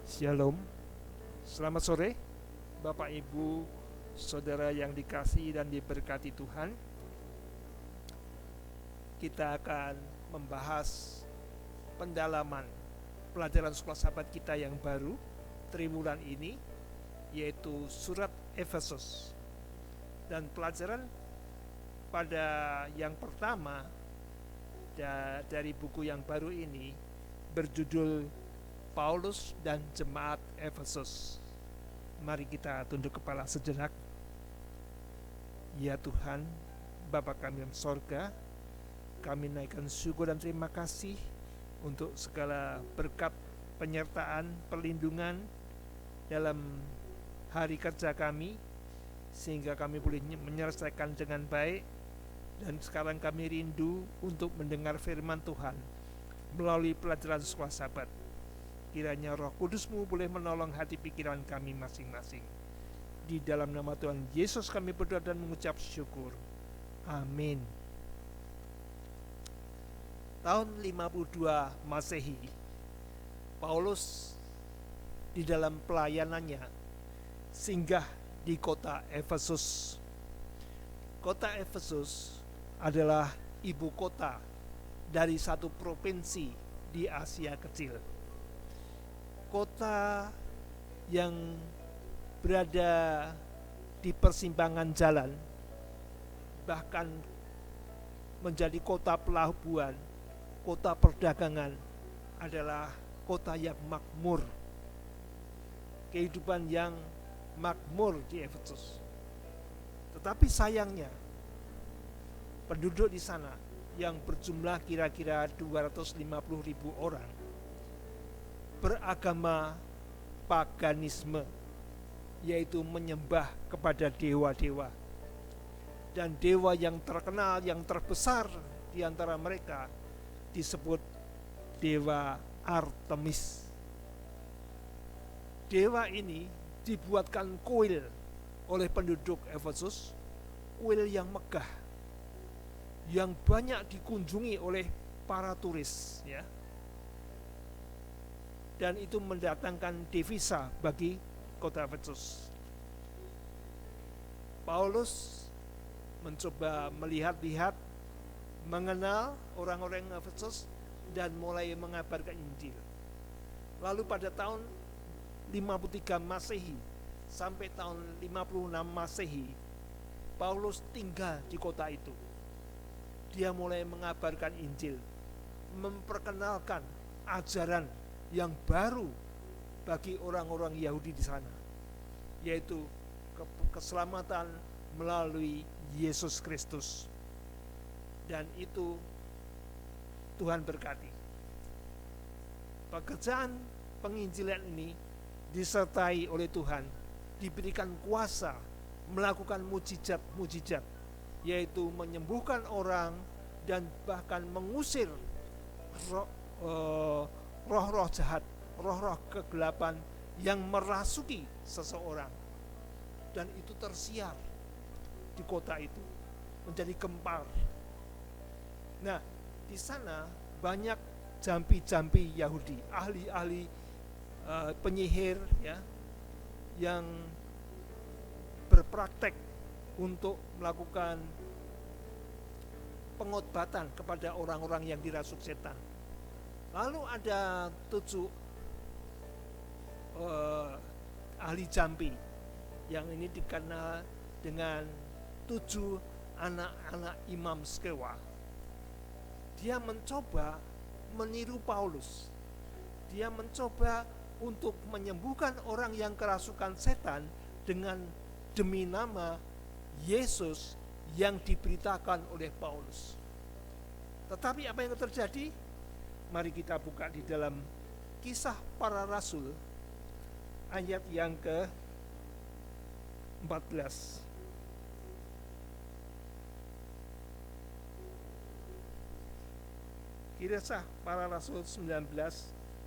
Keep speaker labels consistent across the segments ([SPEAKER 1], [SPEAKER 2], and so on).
[SPEAKER 1] Shalom, selamat sore Bapak Ibu Saudara yang dikasihi dan diberkati Tuhan. Kita akan membahas pendalaman pelajaran sekolah sahabat kita yang baru triwulan ini, yaitu surat Efesus. Dan pelajaran pada yang pertama dari buku yang baru ini berjudul Paulus dan Jemaat Efesus. Mari kita tunduk kepala sejenak. Ya Tuhan, Bapa kami yang sorga, kami naikkan syukur dan terima kasih untuk segala berkat penyertaan, perlindungan dalam hari kerja kami, sehingga kami boleh menyelesaikan dengan baik. Dan sekarang kami rindu untuk mendengar firman Tuhan melalui pelajaran sekolah sahabat. Kiranya Roh Kudus-Mu boleh menolong hati pikiran kami masing-masing. Di dalam nama Tuhan Yesus kami berdoa dan mengucap syukur. Amin. Tahun 52 Masehi, Paulus di dalam pelayanannya singgah di kota Efesus. Kota Efesus adalah ibu kota dari satu provinsi di Asia Kecil. Kota yang berada di persimpangan jalan, bahkan menjadi kota pelabuhan, kota perdagangan, adalah kota yang makmur. Kehidupan yang makmur di Efesus. Tetapi sayangnya, penduduk di sana yang berjumlah kira-kira 250.000 orang beragama paganisme, yaitu menyembah kepada dewa-dewa. Dan dewa yang terkenal, yang terbesar di antara mereka disebut dewa Artemis. Dewa ini dibuatkan kuil oleh penduduk Efesus, kuil yang megah, yang banyak dikunjungi oleh para turis, ya. Dan itu mendatangkan devisa bagi kota Efesus. Paulus mencoba melihat-lihat, mengenal orang-orang Efesus dan mulai mengabarkan Injil. Lalu pada tahun 53 Masehi sampai tahun 56 Masehi, Paulus tinggal di kota itu. Dia mulai mengabarkan Injil, memperkenalkan ajaran yang baru bagi orang-orang Yahudi di sana, yaitu keselamatan melalui Yesus Kristus. Dan itu Tuhan berkati. Pekerjaan penginjilan ini disertai oleh Tuhan, diberikan kuasa melakukan mujizat-mujizat, yaitu menyembuhkan orang dan bahkan mengusir roh-roh jahat, roh-roh kegelapan yang merasuki seseorang. Dan itu tersiar di kota itu, menjadi gempar. Nah, di sana banyak jampi-jampi Yahudi, ahli-ahli penyihir, ya, yang berpraktek untuk melakukan pengobatan kepada orang-orang yang dirasuk setan. Lalu ada 7 ahli jampi yang ini dikenal dengan 7 anak-anak Imam Skewa. Dia mencoba meniru Paulus. Dia mencoba untuk menyembuhkan orang yang kerasukan setan demi nama Yesus yang diberitakan oleh Paulus. Tetapi apa yang terjadi? Mari kita buka di dalam Kisah Para Rasul ayat yang ke-14. Kisah Para Rasul 19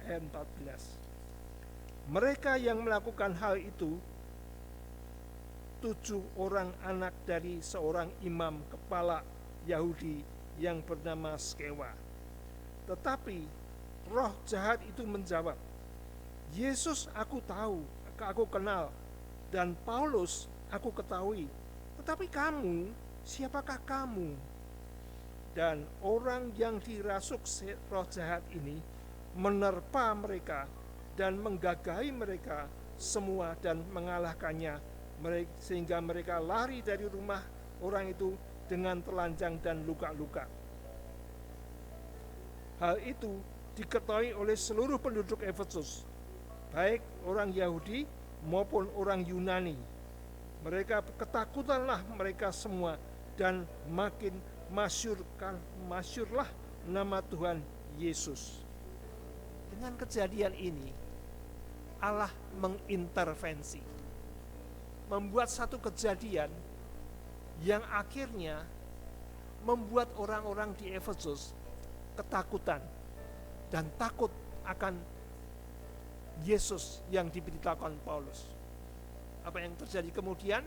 [SPEAKER 1] ayat 14. Mereka yang melakukan hal itu 7 orang anak dari seorang imam kepala Yahudi yang bernama Skewa. Tetapi roh jahat itu menjawab, Yesus aku tahu, aku kenal, dan Paulus aku ketahui. Tetapi kamu, siapakah kamu? Dan orang yang dirasuk roh jahat ini menerpa mereka dan menggagahi mereka semua dan mengalahkannya, sehingga mereka lari dari rumah orang itu dengan telanjang dan luka-luka. Hal itu diketahui oleh seluruh penduduk Efesus, baik orang Yahudi maupun orang Yunani. Mereka ketakutanlah mereka semua, dan makin masyurlah nama Tuhan Yesus. Dengan kejadian ini, Allah mengintervensi, membuat satu kejadian yang akhirnya membuat orang-orang di Efesus ketakutan dan takut akan Yesus yang diberitakan Paulus. Apa yang terjadi kemudian?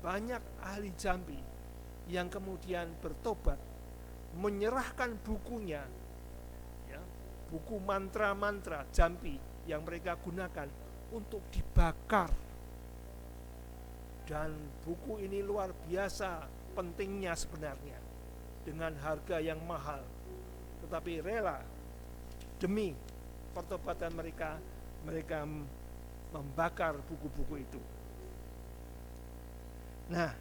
[SPEAKER 1] Banyak ahli jambi yang kemudian bertobat, menyerahkan bukunya, ya, buku mantra-mantra jambi yang mereka gunakan untuk dibakar. Dan buku ini luar biasa pentingnya sebenarnya, dengan harga yang mahal, tetapi rela demi pertobatan mereka membakar buku-buku itu. Nah,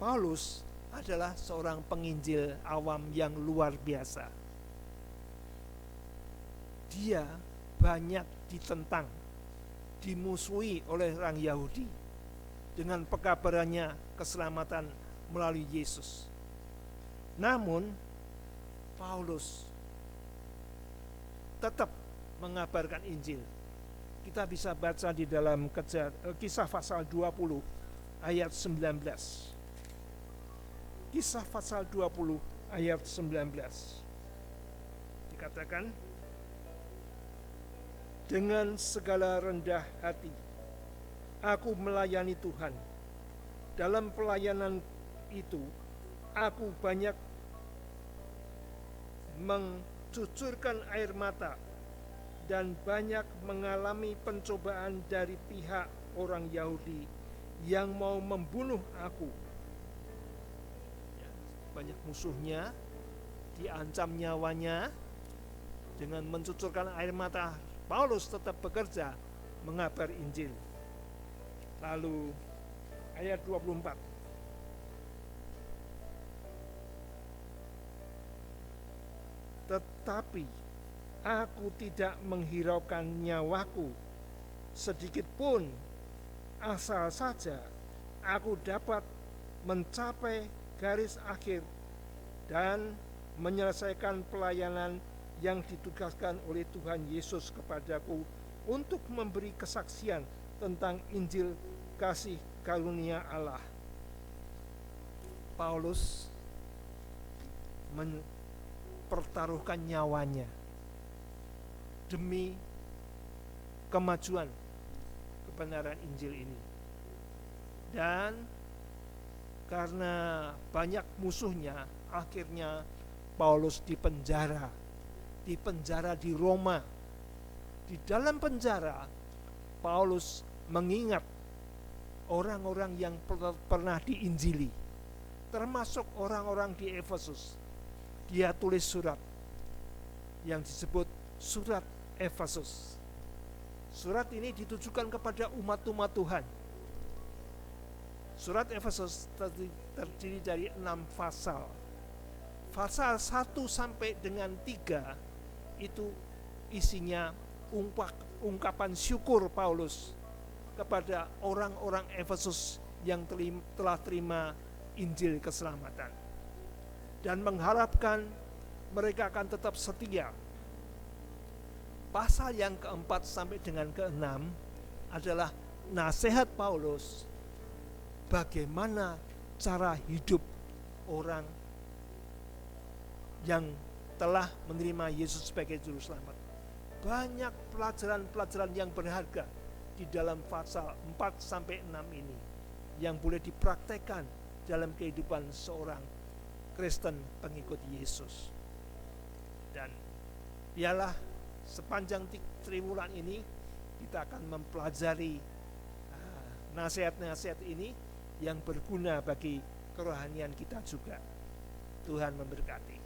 [SPEAKER 1] Paulus adalah seorang penginjil awam yang luar biasa. Dia banyak ditentang, dimusuhi oleh orang Yahudi dengan pekabarannya keselamatan melalui Yesus. Namun Paulus tetap mengabarkan Injil. Kita bisa baca di dalam Kisah pasal 20 ayat 19. Kisah pasal 20 ayat 19. Dikatakan, dengan segala rendah hati aku melayani Tuhan. Dalam pelayanan itu aku banyak mencucurkan air mata dan banyak mengalami pencobaan dari pihak orang Yahudi yang mau membunuh aku. Banyak musuhnya, diancam nyawanya dengan mencucurkan air mata. Paulus tetap bekerja mengabar Injil. Lalu ayat 24. Tetapi aku tidak menghiraukan nyawaku sedikit pun, asal saja aku dapat mencapai garis akhir dan menyelesaikan pelayanan yang ditugaskan oleh Tuhan Yesus kepadaku untuk memberi kesaksian tentang Injil kasih karunia Allah. Paulus mempertaruhkan nyawanya demi kemajuan kebenaran Injil ini. Dan karena banyak musuhnya, akhirnya Paulus dipenjara di Roma. Di dalam penjara, Paulus mengingat orang-orang yang pernah diinjili, termasuk orang-orang di Efesus. Dia tulis surat yang disebut surat Efesus. Surat ini ditujukan kepada umat-umat Tuhan. Surat Efesus terdiri dari 6 pasal. Pasal 1 sampai dengan 3 itu isinya ungkapan syukur Paulus kepada orang-orang Efesus yang telah terima Injil keselamatan, dan mengharapkan mereka akan tetap setia. Pasal yang keempat sampai dengan keenam adalah nasihat Paulus bagaimana cara hidup orang yang telah menerima Yesus sebagai juru selamat. Banyak pelajaran-pelajaran yang berharga di dalam pasal 4 sampai 6 ini yang boleh dipraktekkan dalam kehidupan seorang Kristen pengikut Yesus. Dan ialah sepanjang triwulan ini kita akan mempelajari nasihat-nasihat ini yang berguna bagi kerohanian kita juga. Tuhan memberkati.